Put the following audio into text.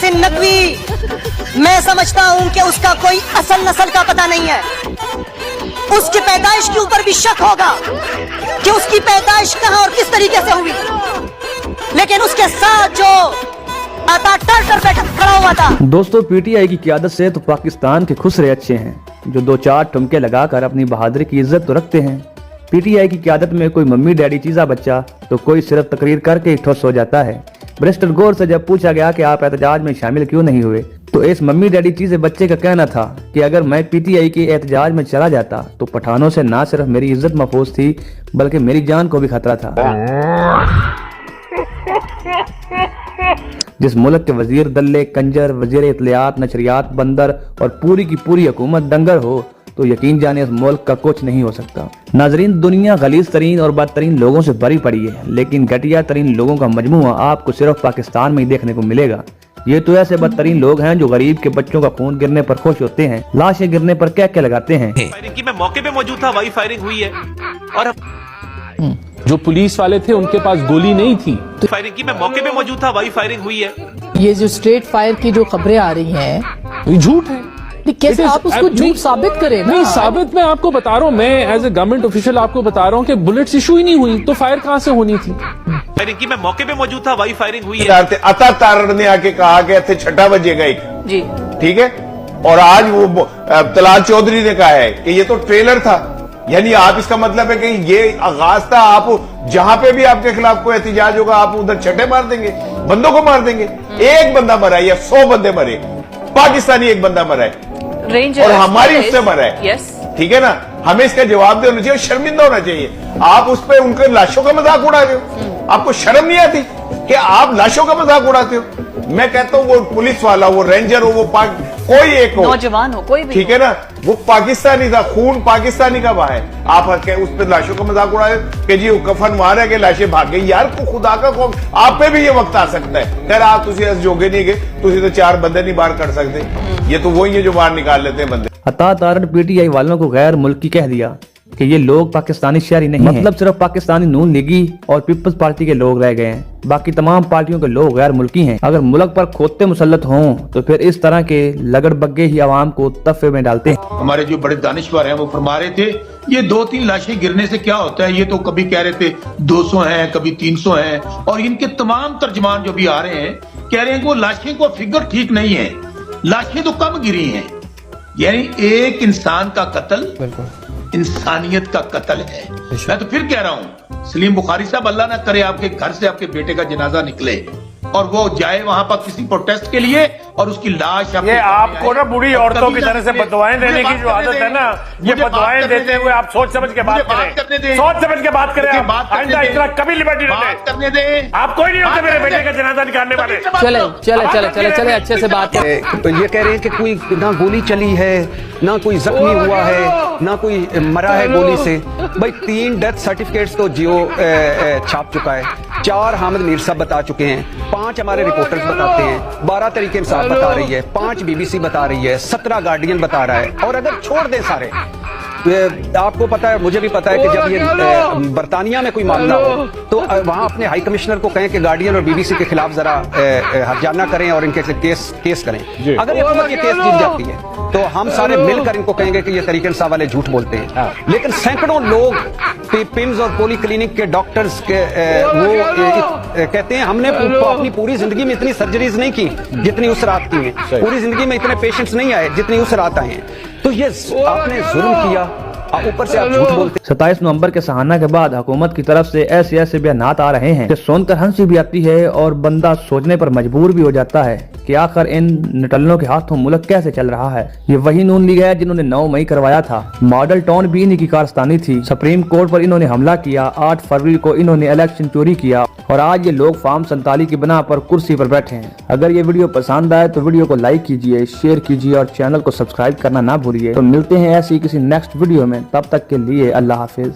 मोहसिन नकवी, मैं समझता हूं कि उसका कोई असल नस्ल का पता नहीं है। उसकी पैदाइश के ऊपर भी शक होगा कि उसकी पैदाइश कहां और किस तरीके से हुई, लेकिन उसके साथ जो आता टर खड़ा हुआ था। दोस्तों, पीटीआई की क़यादत से तो पाकिस्तान के खुसरे अच्छे हैं, जो दो चार ठुमके लगाकर अपनी बहादुरी की इज्जत तो रखते हैं। पीटीआई की क़यादत में कोई मम्मी डैडी चीज़ा बच्चा तो कोई सिर्फ तकरीर करके ही ठुस हो जाता है। बैरिस्टर गौर से जब पूछा गया कि आप एहतजाज में शामिल क्यों नहीं हुए, तो इस मम्मी डैडी चीज़े बच्चे का कहना था कि अगर मैं पीटीआई के एहतजाज में चला जाता तो पठानों से ना सिर्फ मेरी इज्जत महफूज थी बल्कि मेरी जान को भी खतरा था। जिस मुल्क के वजीर दल्ले कंजर, वजीर इत्तलाआत नशरियात बंदर और पूरी की पूरी हुकूमत दंगर हो, तो यकीन जाने इस मुल्क का कुछ नहीं हो सकता। नाजरीन, दुनिया गलीज तरीन और बदतरीन लोगों से भरी पड़ी है, लेकिन घटिया तरीन लोगों का मजमूआ आपको सिर्फ पाकिस्तान में ही देखने को मिलेगा। ये तो ऐसे बदतरीन लोग हैं जो गरीब के बच्चों का खून गिरने पर खुश होते हैं, लाशें गिरने पर क्या क्या लगाते हैं। फायरिंग की मैं मौके पे मौजूद था, वही फायरिंग हुई है। और जो पुलिस वाले थे उनके पास गोली नहीं थी। फायरिंग की मैं मौके पे मौजूद था, वही फायरिंग हुई है। ये जो स्ट्रेट फायर की जो खबरें आ रही हैं, ये झूठ है। कैसे आप उसको झूठ साबित करें ना? नहीं, साबित मैं आपको बता रहा हूँ, मैं एज ए गवर्नमेंट ऑफिशियल आपको बता रहा हूँ कि बुलेट्स इशू ही नहीं हुई तो फायर कहाँ से होनी थी। फायरिंग की मैं मौके पे मौजूद था, वही फायरिंग हुई है। अता तारड़ ने आके कहा कि इतने 6 बजेगा एक जी, ठीक है, और आज वो तलाल चौधरी ने कहा है कि ये तो ट्रेलर था। यानी आप इसका मतलब है कि ये आगाज था, आप जहां पे भी आपके खिलाफ कोई एहतजाज होगा आप उधर छठे मार देंगे, बंदों को मार देंगे। एक बंदा मरा है या 100 बंदे मरे, पाकिस्तानी एक बंदा मरा है और हमारी उससे मरा है, ठीक है ना। हमें इसका जवाब देना चाहिए, शर्मिंदा होना चाहिए। आप उस पर उनके लाशों का मजाक उड़ा रहे हो, आपको शर्म नहीं आती कि आप लाशों का मजाक उड़ाते हो? मैं कहता हूँ वो पुलिस वाला, वो रेंजर हो, वो कोई एक हो, नौजवान हो, कोई भी, ठीक है ना, वो पाकिस्तानी था, खून पाकिस्तानी का बहा है। आप उस पर लाशों का मजाक उड़ा रहे हो कि जी वो कफन मारा के लाशें भाग गई। यार को खुदा का खौफ, आप पे भी ये वक्त आ सकता है। खैर आप तुझे जोगे नहीं गए, तुझे तो 4 बंदे नहीं बाहर कर सकते, ये तो वही है जो बाहर निकाल लेते हैं बंदे। अता तारड़ पीटीआई वालों को गैर मुल्की कह दिया कि ये लोग पाकिस्तानी शहरी नहीं मतलब सिर्फ पाकिस्तानी नून लीगी और पीपल्स पार्टी के लोग रह गए हैं, बाकी तमाम पार्टियों के लोग गैर मुल्की हैं। अगर मुल्क पर खोते मुसल्लत हों तो फिर इस तरह के लगड़बग्गे ही आवाम को तफ़े में डालते हैं। हमारे जो बड़े दानिश्वर हैं वो फरमा रहे थे ये 2-3 लाशें गिरने से क्या होता है, ये तो कभी कह रहे थे 200 हैं, कभी 300 हैं, और इनके तमाम तर्जमान जो भी आ रहे हैं कह रहे हैं कि वो लाशें को फिगर ठीक नहीं है, लाशें तो कम गिरी हैं। यानी एक इंसान का कत्ल इंसानियत का कत्ल है। मैं तो फिर कह रहा हूं, सलीम बुखारी साहब, अल्लाह ना करे आपके घर से आपके बेटे का जनाजा निकले और वो जाए वहां पर किसी प्रोटेस्ट के लिए और उसकी लाश ये आपको ना बूढ़ी औरतों की तरह से बददुआएं देने की जो आदत है ना, ये बददुआएं देते हुए आप सोच समझ के बात करें, सोच समझ के बात करें। आइंदा इस तरह कभी लिबर्टी करने दे। आप कोई नहीं होते मेरे बेटे का जनाजा निकालने वाले। चले अच्छे से बात करें। तो ये कह रहे हैं कि कोई ना गोली चली है, ना कोई जख्मी हुआ है, ना कोई मरा है गोली से। भाई 3 डेथ सर्टिफिकेट्स तो जियो छाप चुका है, 4 हामिद मीर साहब बता चुके हैं, 5 हमारे रिपोर्टर्स बताते हैं, 12 तरीके इंसाफ बता रही है, 5 बीबीसी बता रही है, 17 गार्डियन बता रहा है। और अगर छोड़ दें सारे, आपको पता है, मुझे भी पता है कि जब ये बरतानिया में कोई मामला हो तो वहां अपने हाई कमिश्नर को कहें कि गार्डियन और बीबीसी के खिलाफ जरा हर्जाना करें और इनके केस करें। अगर ये केस जीत जाती है तो हम सारे मिलकर इनको कहेंगे कि ये तरीके इंसाफ वाले झूठ बोलते हैं। लेकिन सैकड़ों लोग पिम्स और पॉली क्लिनिक के डॉक्टर्स के वो कहते हैं हमने अपनी पूरी जिंदगी में इतनी सर्जरीज नहीं की जितनी उस रात की हैं, पूरी जिंदगी में इतने पेशेंट्स नहीं आए जितनी उस रात आए हैं। तो ये आपने जुल्म किया, ऊपर से आप झूठ बोलते। 27 नवंबर के सहाना के बाद हुकूमत की तरफ से ऐसे बयानात आ रहे हैं कि सुनकर हंसी भी आती है और बंदा सोचने पर मजबूर भी हो जाता है कि आखिर इन निटल्लों के हाथों मुल्क कैसे चल रहा है। ये वही नून लीग है जिन्होंने 9 मई करवाया था, मॉडल टाउन भी इन्हीं की कारस्तानी थी, सुप्रीम कोर्ट पर इन्होंने हमला किया, 8 फरवरी को इन्होंने इलेक्शन चोरी किया और आज ये लोग फार्म 47 की बिना पर कुर्सी पर बैठे हैं। अगर ये वीडियो पसंद आए तो वीडियो को लाइक कीजिए, शेयर कीजिए और चैनल को सब्सक्राइब करना ना भूलिए। तो मिलते हैं ऐसी किसी नेक्स्ट वीडियो में, तब तक के लिए अल्लाह हाफिज।